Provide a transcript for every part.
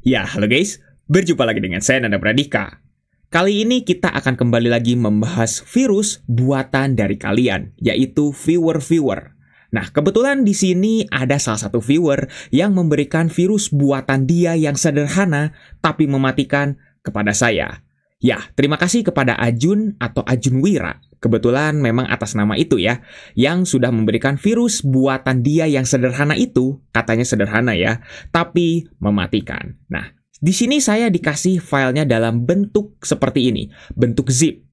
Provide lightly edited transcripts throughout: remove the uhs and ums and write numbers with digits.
Ya, halo guys. Berjumpa lagi dengan saya Nanda Pradika. Kali ini kita akan kembali lagi membahas virus buatan dari kalian, yaitu viewer-viewer. Nah, kebetulan di sini ada salah satu viewer yang memberikan virus buatan dia yang sederhana tapi mematikan kepada saya. Ya, terima kasih kepada Ajun atau Ajun Wira. Kebetulan memang atas nama itu ya, yang sudah memberikan virus buatan dia yang sederhana itu, katanya sederhana ya, tapi mematikan. Nah, di sini saya dikasih filenya dalam bentuk seperti ini, bentuk zip.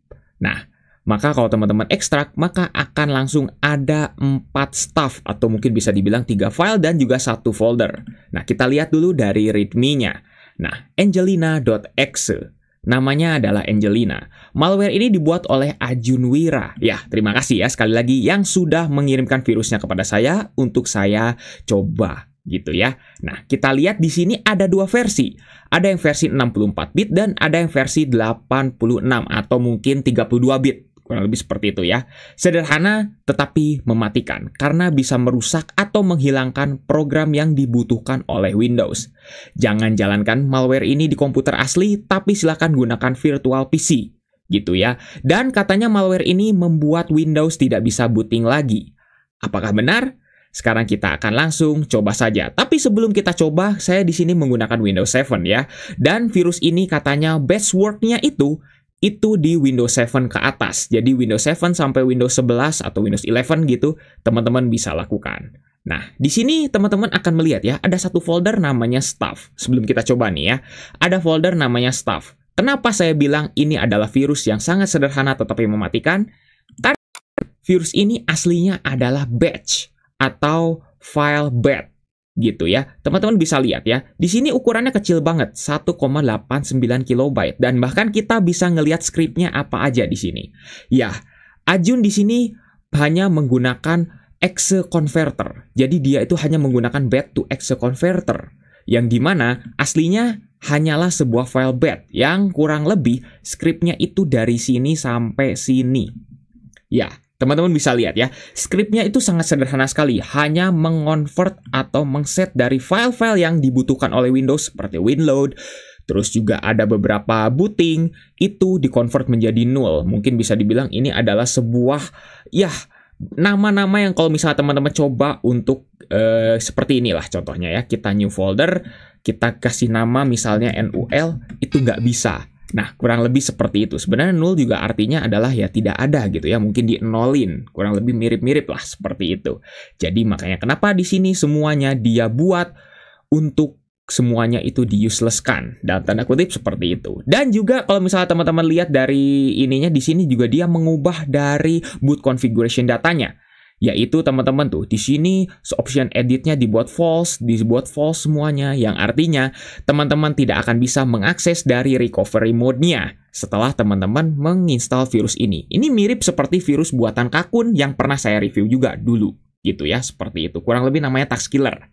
Nah, maka kalau teman-teman ekstrak, maka akan langsung ada 4 stuff atau mungkin bisa dibilang 3 file dan juga 1 folder. Nah, kita lihat dulu dari readme-nya. Nah, angelina.exe. Namanya adalah Angelina. Malware ini dibuat oleh Ajun Wira. Ya, terima kasih ya sekali lagi yang sudah mengirimkan virusnya kepada saya untuk saya coba gitu ya. Nah, kita lihat di sini ada 2 versi. Ada yang versi 64 bit dan ada yang versi 86 atau mungkin 32 bit. Kurang lebih seperti itu ya. Sederhana tetapi mematikan karena bisa merusak atau menghilangkan program yang dibutuhkan oleh Windows. Jangan jalankan malware ini di komputer asli, tapi silakan gunakan virtual PC gitu ya. Dan katanya malware ini membuat Windows tidak bisa booting lagi. Apakah benar? Sekarang kita akan langsung coba saja. Tapi sebelum kita coba, saya di sini menggunakan Windows 7 ya. Dan virus ini katanya password-nya itu di Windows 7 ke atas. Jadi Windows 7 sampai Windows 11 atau Windows 11 gitu, teman-teman bisa lakukan. Nah, di sini teman-teman akan melihat ya, ada satu folder namanya stuff. Sebelum kita coba nih ya, ada folder namanya stuff. Kenapa saya bilang ini adalah virus yang sangat sederhana tetapi mematikan? Karena virus ini aslinya adalah batch atau file bat gitu ya. Teman-teman bisa lihat ya. Di sini ukurannya kecil banget, 1,89 kilobyte dan bahkan kita bisa ngelihat skripnya apa aja di sini. Ya, Ajun di sini hanya menggunakan exe converter. Jadi dia itu hanya menggunakan bat to exe converter yang dimana aslinya hanyalah sebuah file bat yang kurang lebih skripnya itu dari sini sampai sini. Ya, teman-teman bisa lihat ya, skripnya itu sangat sederhana sekali, hanya mengonvert atau mengset dari file-file yang dibutuhkan oleh Windows seperti winload, terus juga ada beberapa booting, itu dikonvert menjadi null. Mungkin bisa dibilang ini adalah sebuah, ya, nama-nama yang kalau misalnya teman-teman coba untuk seperti inilah contohnya ya, kita new folder, kita kasih nama misalnya NUL, itu nggak bisa. Nah, kurang lebih seperti itu. Sebenarnya null juga artinya adalah ya tidak ada gitu ya. Mungkin di-nolin. Kurang lebih mirip-mirip lah seperti itu. Jadi makanya kenapa di sini semuanya dia buat untuk semuanya itu di-useless-kan. Dalam tanda kutip seperti itu. Dan juga kalau misalnya teman-teman lihat dari ininya, di sini juga dia mengubah dari boot configuration datanya. Yaitu teman-teman tuh di sini option editnya dibuat false semuanya, yang artinya teman-teman tidak akan bisa mengakses dari recovery mode-nya setelah teman-teman menginstal virus ini. Ini mirip seperti virus buatan Kakun yang pernah saya review juga dulu gitu ya, seperti itu. Kurang lebih namanya Taskiller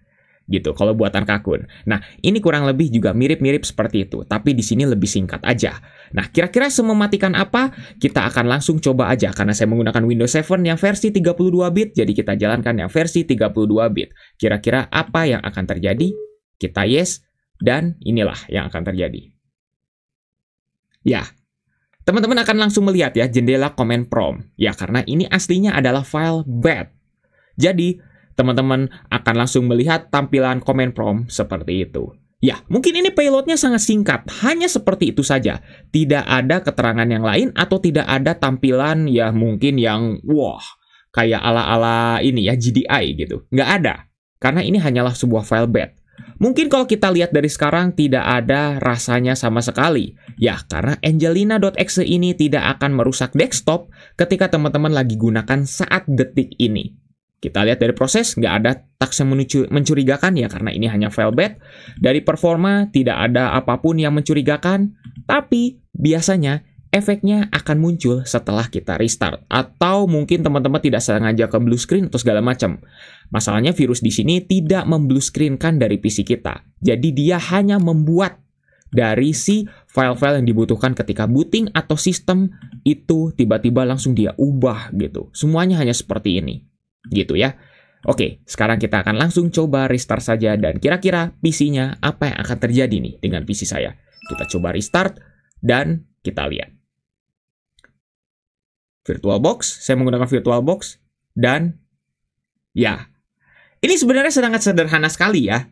gitu kalau buatan Kakun. Nah, ini kurang lebih juga mirip-mirip seperti itu, tapi di sini lebih singkat aja. Nah, kira-kira semematikan apa? Kita akan langsung coba aja karena saya menggunakan Windows 7 yang versi 32 bit, jadi kita jalankan yang versi 32 bit. Kira-kira apa yang akan terjadi? Kita yes, dan inilah yang akan terjadi. Ya, teman-teman akan langsung melihat ya jendela command prompt. Ya, karena ini aslinya adalah file bat. Jadi, teman-teman akan langsung melihat tampilan command prompt seperti itu. Ya, mungkin ini payloadnya sangat singkat, hanya seperti itu saja. Tidak ada keterangan yang lain atau tidak ada tampilan ya mungkin yang wah, kayak ala-ala ini ya GDI gitu. Nggak ada, karena ini hanyalah sebuah file bat. Mungkin kalau kita lihat dari sekarang tidak ada rasanya sama sekali. Ya, karena angelina.exe ini tidak akan merusak desktop ketika teman-teman lagi gunakan saat detik ini. Kita lihat dari proses, nggak ada task yang mencurigakan ya, karena ini hanya file bat. Dari performa, tidak ada apapun yang mencurigakan. Tapi, biasanya efeknya akan muncul setelah kita restart. Atau mungkin teman-teman tidak sengaja ke blue screen atau segala macam. Masalahnya virus di sini tidak memblue screen-kan dari PC kita. Jadi, dia hanya membuat dari si file-file yang dibutuhkan ketika booting atau sistem itu tiba-tiba langsung dia ubah gitu. Semuanya hanya seperti ini. Gitu ya. Oke, sekarang kita akan langsung coba restart saja dan kira-kira PC-nya apa yang akan terjadi nih dengan PC saya. Kita coba restart dan kita lihat. VirtualBox, saya menggunakan VirtualBox dan ya, ini sebenarnya sangat sederhana sekali ya.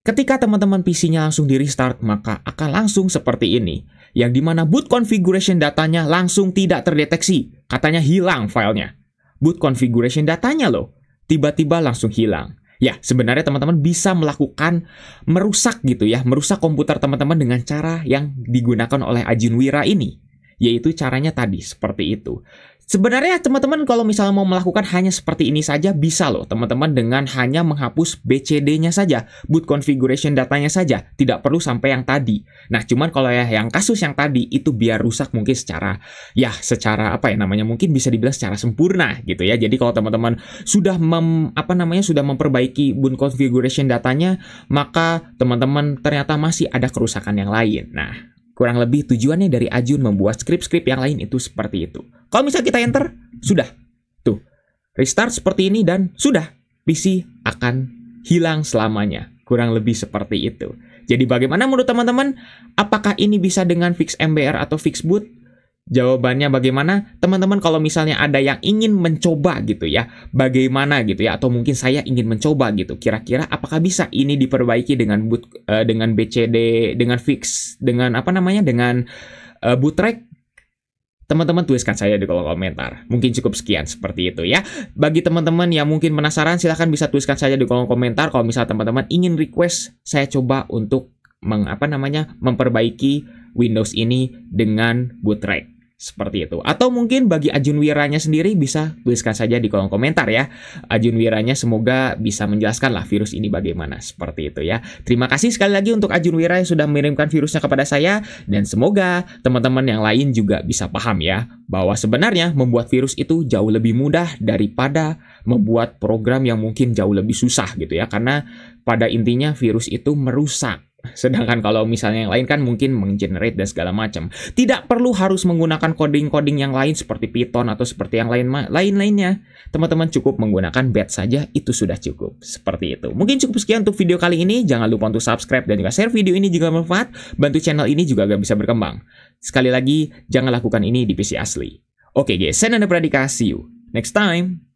Ketika teman-teman PC-nya langsung di restart, maka akan langsung seperti ini. Yang dimana boot configuration datanya langsung tidak terdeteksi. Katanya hilang filenya. Boot configuration datanya loh. Tiba-tiba langsung hilang. Ya, sebenarnya teman-teman bisa melakukan merusak gitu ya. Merusak komputer teman-teman dengan cara yang digunakan oleh Ajun Wira ini. Yaitu caranya tadi, seperti itu. Sebenarnya teman-teman kalau misalnya mau melakukan hanya seperti ini saja bisa loh teman-teman dengan hanya menghapus BCD-nya saja, boot configuration datanya saja, tidak perlu sampai yang tadi. Nah cuman kalau ya yang kasus yang tadi itu biar rusak mungkin secara mungkin bisa dibilang secara sempurna gitu ya. Jadi kalau teman-teman sudah sudah memperbaiki boot configuration datanya, maka teman-teman ternyata masih ada kerusakan yang lain. Nah kurang lebih tujuannya dari Ajun membuat skrip-skrip yang lain itu seperti itu. Kalau misalnya kita enter, sudah. Tuh, restart seperti ini dan sudah. PC akan hilang selamanya. Kurang lebih seperti itu. Jadi bagaimana menurut teman-teman? Apakah ini bisa dengan fix MBR atau fix boot? Jawabannya bagaimana? Teman-teman kalau misalnya ada yang ingin mencoba gitu ya, bagaimana gitu ya, atau mungkin saya ingin mencoba gitu, kira-kira apakah bisa ini diperbaiki dengan boot, dengan BCD, dengan fix, dengan dengan boot track? Teman-teman tuliskan saya di kolom komentar. Mungkin cukup sekian seperti itu ya. Bagi teman-teman yang mungkin penasaran, silahkan bisa tuliskan saja di kolom komentar. Kalau misalnya teman-teman ingin request, saya coba untuk memperbaiki Windows ini dengan boot track. Seperti itu. Atau mungkin bagi Ajun Wiranya sendiri bisa tuliskan saja di kolom komentar ya. Ajun Wiranya semoga bisa menjelaskan lah virus ini bagaimana. Seperti itu ya. Terima kasih sekali lagi untuk Ajun Wira yang sudah mengirimkan virusnya kepada saya. Dan semoga teman-teman yang lain juga bisa paham ya. Bahwa sebenarnya membuat virus itu jauh lebih mudah daripada membuat program yang mungkin jauh lebih susah gitu ya. Karena pada intinya virus itu merusak. Sedangkan kalau misalnya yang lain kan mungkin menggenerate dan segala macam. Tidak perlu harus menggunakan coding-coding yang lain seperti Python atau seperti yang lain-lainnya. Teman-teman cukup menggunakan Bat saja, itu sudah cukup. Seperti itu. Mungkin cukup sekian untuk video kali ini. Jangan lupa untuk subscribe dan juga share video ini jika bermanfaat. Bantu channel ini juga agar bisa berkembang. Sekali lagi, jangan lakukan ini di PC asli. Oke guys, saya Nanda Pradika. See you next time.